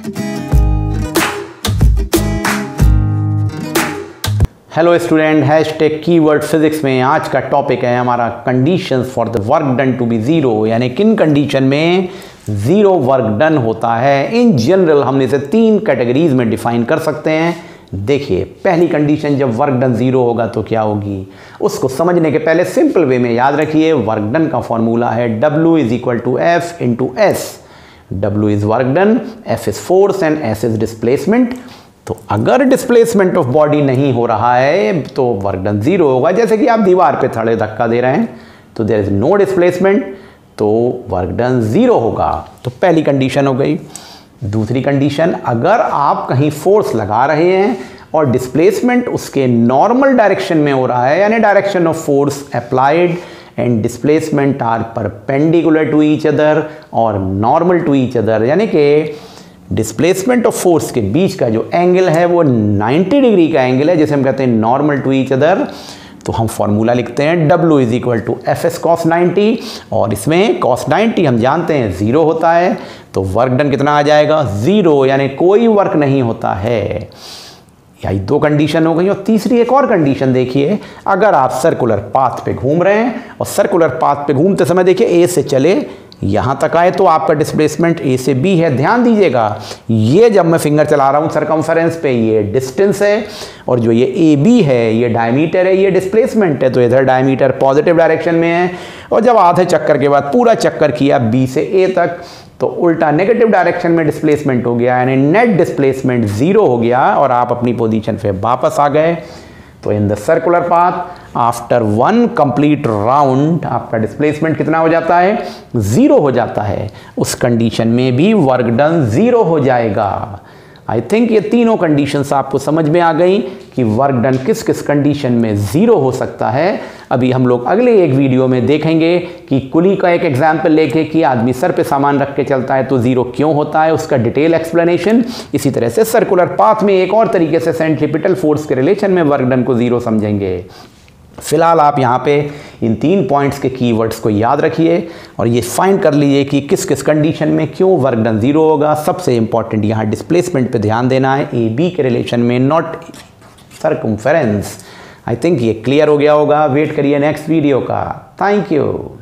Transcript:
Hello student, hashtag keyword physics में आज का टॉपिक है हमारा conditions for the work done to be zero, यानी किन कंडीशन में ज़ीरो वर्क डन होता है। इन जनरल हम इसे 3 कैटेगरीज में डिफाइन कर सकते हैं। देखिए, पहली कंडीशन जब वर्क डन ज़ीरो होगा तो क्या होगी, उसको समझने के पहले सिंपल वे में याद रखिए, वर्क डन का फॉर्मूला है W is equal to F into S। W is work done, F is force and S is displacement. तो अगर डिस्प्लेसमेंट ऑफ बॉडी नहीं हो रहा है तो वर्क डन ज़ीरो होगा। जैसे कि आप दीवार पे थड़े धक्का दे रहे हैं तो देयर इज नो डिस्प्लेसमेंट, तो वर्क डन ज़ीरो होगा। तो पहली कंडीशन हो गई। दूसरी कंडीशन, अगर आप कहीं फोर्स लगा रहे हैं और डिस्प्लेसमेंट उसके नॉर्मल डायरेक्शन में हो रहा है, यानी direction of force applied and displacement are perpendicular to each other और नॉर्मल टू ईच अदर, यानी कि डिस्प्लेसमेंट ऑफ फोर्स के बीच का जो एंगल है वो 90 डिग्री का एंगल है, जिसे हम कहते हैं नॉर्मल टू ईच अदर। तो हम फॉर्मूला लिखते हैं W is equal to Fs cos 90, और इसमें cos 90 हम जानते हैं ज़ीरो होता है, तो वर्क डन कितना आ जाएगा, ज़ीरो, यानी कोई वर्क नहीं होता है। यही 2 कंडीशन हो गई। और तीसरी एक और कंडीशन देखिए, अगर आप सर्कुलर पाथ पे घूम रहे हैं और सर्कुलर पाथ पे घूमते समय देखिए A से चले यहाँ तक आए तो आपका डिस्प्लेसमेंट A से B है। ध्यान दीजिएगा, ये जब मैं फिंगर चला रहा हूँ सरकमफेरेंस पे, ये डिस्टेंस है, और जो ये AB है ये डायमीटर है, ये डिस्प्लेसमेंट है। तो इधर डायमीटर पॉजिटिव डायरेक्शन में है, और जब आधे चक्कर के बाद पूरा चक्कर किया B से A तक तो उल्टा नेगेटिव डायरेक्शन में डिस्प्लेसमेंट हो गया, यानी नेट डिस्प्लेसमेंट ज़ीरो हो गया और आप अपनी पोजीशन पे वापस आ गए। तो in the circular path after 1 complete round आपका डिस्प्लेसमेंट कितना हो जाता है, ज़ीरो हो जाता है। उस कंडीशन में भी वर्क डन ज़ीरो हो जाएगा। आई थिंक ये तीनों कंडीशंस आपको समझ में आ गई कि वर्क डन किस किस कंडीशन में ज़ीरो हो सकता है। अभी हम लोग अगले एक वीडियो में देखेंगे कि कुली का एक एग्जाम्पल लेके कि आदमी सर पे सामान रख के चलता है तो ज़ीरो क्यों होता है, उसका डिटेल एक्सप्लेनेशन। इसी तरह से सर्कुलर पाथ में एक और तरीके से सेंट्रीपिटल फोर्स के रिलेशन में वर्क डन को ज़ीरो समझेंगे। फिलहाल आप यहाँ पे इन 3 पॉइंट्स के कीवर्ड्स को याद रखिए और ये फाइंड कर लीजिए कि किस किस कंडीशन में क्यों वर्क डन ज़ीरो होगा। सबसे इंपॉर्टेंट यहाँ डिस्प्लेसमेंट पे ध्यान देना है, ए बी के रिलेशन में, नॉट सर्कमफेरेंस। आई थिंक ये क्लियर हो गया होगा। वेट करिए नेक्स्ट वीडियो का। Thank you.